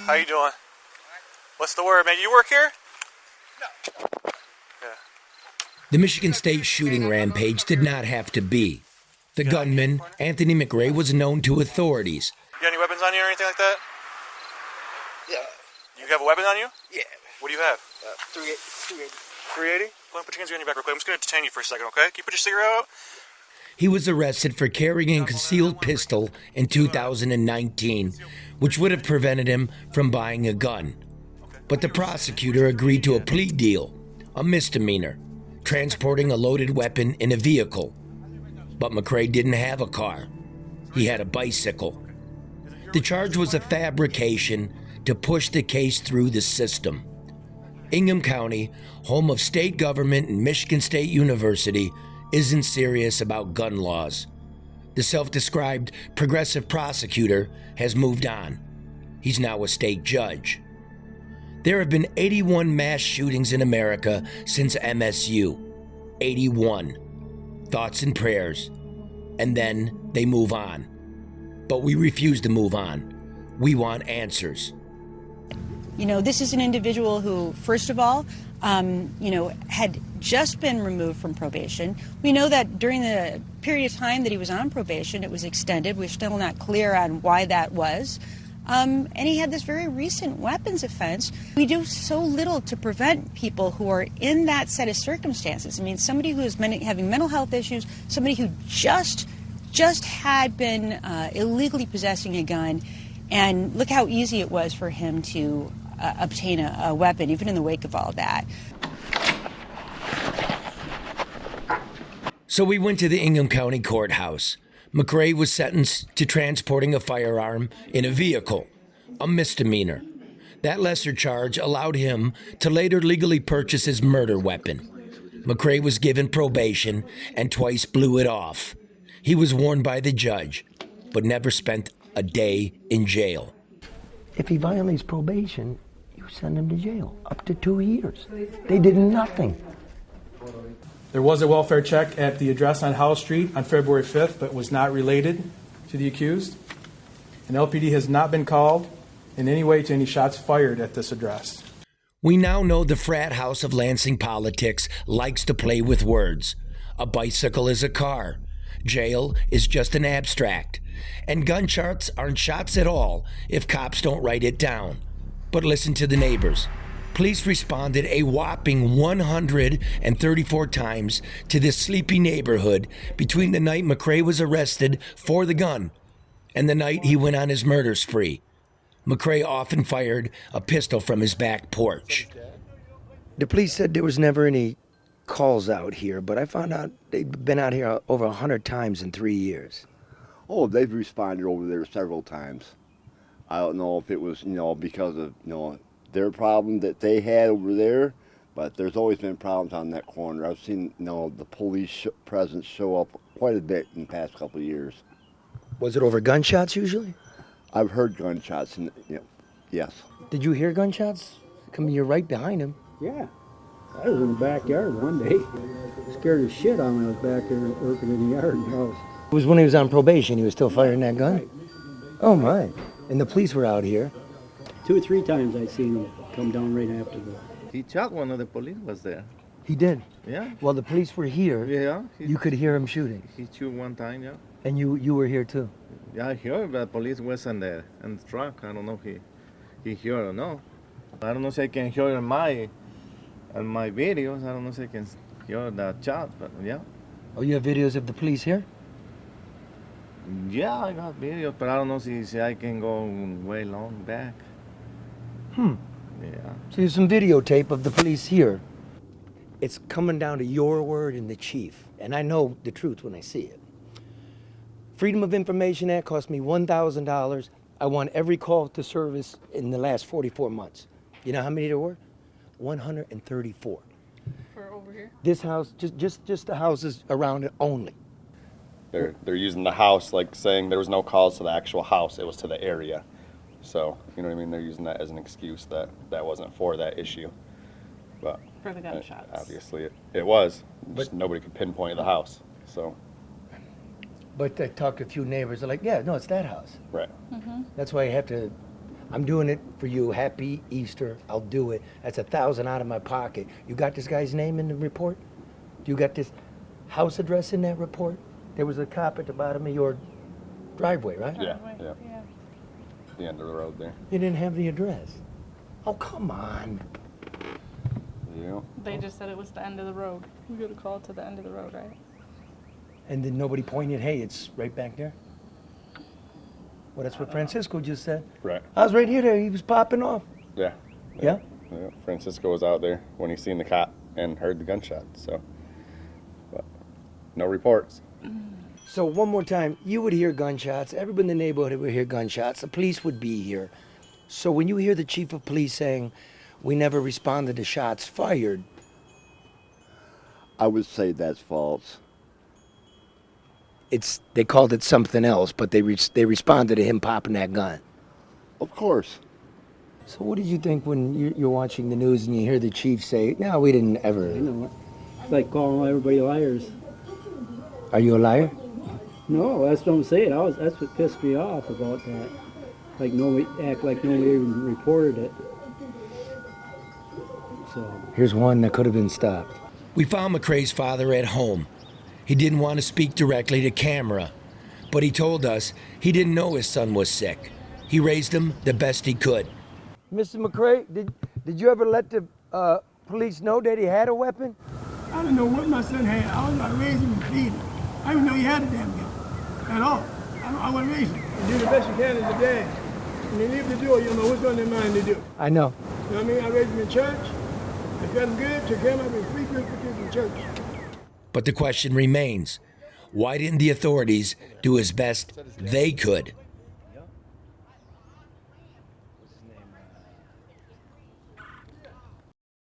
How you doing? What's the word, man? You work here? No. Yeah. The Michigan State shooting rampage did not have to be. The gunman, Anthony McCrae, was known to authorities. You got any weapons on you or anything like that? Yeah. You have a weapon on you? Yeah. What do you have? 380. 380? Go ahead, put your hands behind your back real quick. I'm just going to detain you for a second, okay? Can you put your cigarette out? He was arrested for carrying a concealed pistol in 2019, which would have prevented him from buying a gun. But the prosecutor agreed to a plea deal, a misdemeanor, transporting a loaded weapon in a vehicle. But McRae didn't have a car. He had a bicycle. The charge was a fabrication to push the case through the system. Ingham County, home of state government and Michigan State University, isn't serious about gun laws. The self-described progressive prosecutor has moved on. He's now a state judge. There have been 81 mass shootings in America since MSU. 81. Thoughts and prayers. And then they move on. But we refuse to move on. We want answers. You know, this is an individual who, first of all, had just been removed from probation. We know that during the period of time that he was on probation, it was extended. We're still not clear on why that was. And he had this very recent weapons offense. We do so little to prevent people who are in that set of circumstances. I mean, somebody who is having mental health issues, somebody who just had been illegally possessing a gun, and look how easy it was for him to obtain a weapon, even in the wake of all that. So we went to the Ingham County Courthouse. McRae was sentenced to transporting a firearm in a vehicle, a misdemeanor. That lesser charge allowed him to later legally purchase his murder weapon. McRae was given probation and twice blew it off. He was warned by the judge, but never spent a day in jail. If he violates probation, you send him to jail, up to 2 years. They did nothing. There was a welfare check at the address on Howe Street on February 5th, but was not related to the accused. An LPD has not been called in any way to any shots fired at this address. We now know the frat house of Lansing politics likes to play with words. A bicycle is a car. Jail is just an abstract. And gunshots aren't shots at all if cops don't write it down. But listen to the neighbors. Police responded a whopping 134 times to this sleepy neighborhood between the night McRae was arrested for the gun and the night he went on his murder spree. McRae often fired a pistol from his back porch. The police said there was never any calls out here, but I found out they'd been out here over 100 times in 3 years. Oh, they've responded over there several times. I don't know if it was, because of, their problem that they had over there, but there's always been problems on that corner. I've seen, the police presence show up quite a bit in the past couple of years. Was it over gunshots usually? I've heard gunshots, and yes. Did you hear gunshots? You're right behind him. Yeah. I was in the backyard one day. Scared the shit out of me. I was back there working in the yard and house. It was when he was on probation. He was still firing that gun? Right. Oh, my. And the police were out here. 2 or 3 times I seen him come down right after that. He shot one of the police was there. He did? Yeah. While the police were here, Yeah. you could hear him shooting. He shoot one time, yeah. And you were here too? Yeah, I heard the police was in the truck. I don't know if he heard or no. I don't know if I can hear in my videos. I don't know if I can hear the shot, but yeah. Oh, you have videos of the police here? Yeah, I got videos, but I don't know if I can go way long back. Yeah. So there's some videotape of the police here. It's coming down to your word and the chief, and I know the truth when I see it. Freedom of Information Act cost me $1,000. I won every call to service in the last 44 months. You know how many there were? 134. For over here? This house, just the houses around it only. They're using the house, like saying there was no calls to the actual house, it was to the area. So, you know what I mean? They're using that as an excuse that wasn't for that issue. But for the gunshots. Obviously it was. Just nobody could pinpoint the house. So. But I talked to a few neighbors, they're like, yeah, no, it's that house. Right. That's why I have to, I'm doing it for you. Happy Easter. I'll do it. That's $1,000 out of my pocket. You got this guy's name in the report? You got this house address in that report? There was a cop at the bottom of your driveway, right? Yeah. The end of the road there. You didn't have the address. Oh, come on. Yeah. They just said it was the end of the road. We got a call to the end of the road, right? And then nobody pointed, hey, it's right back there? Well, that's what Francisco just said. Right. I was right here there. He was popping off. Yeah. Yeah? Yeah. Francisco was out there when he seen the cop and heard the gunshot. So, but no reports. So one more time, you would hear gunshots. Everybody in the neighborhood would hear gunshots. The police would be here. So when you hear the chief of police saying, we never responded to shots fired, I would say that's false. they called it something else, but they responded to him popping that gun. Of course. So what did you think when you're watching the news and you hear the chief say, no, we didn't ever? You know, it's like calling everybody liars. Are you a liar? No, that's what I'm saying. That's what pissed me off about that. Like nobody even reported it. So Here's one that could have been stopped. We found McRae's father at home. He didn't want to speak directly to camera, but he told us he didn't know his son was sick. He raised him the best he could. Mr. McCrae, did you ever let the police know that he had a weapon? I don't know what my son had. I was not raising him and feeding him. I didn't know he had a damn gun at all. I wasn't raising him. You do the best you can as a dad. When you leave the door, you don't know what's on their mind to do. I know. You know what I mean? I raised him in church. I fed him good, took care of him, and frequent in church. But the question remains, why didn't the authorities do as best they could?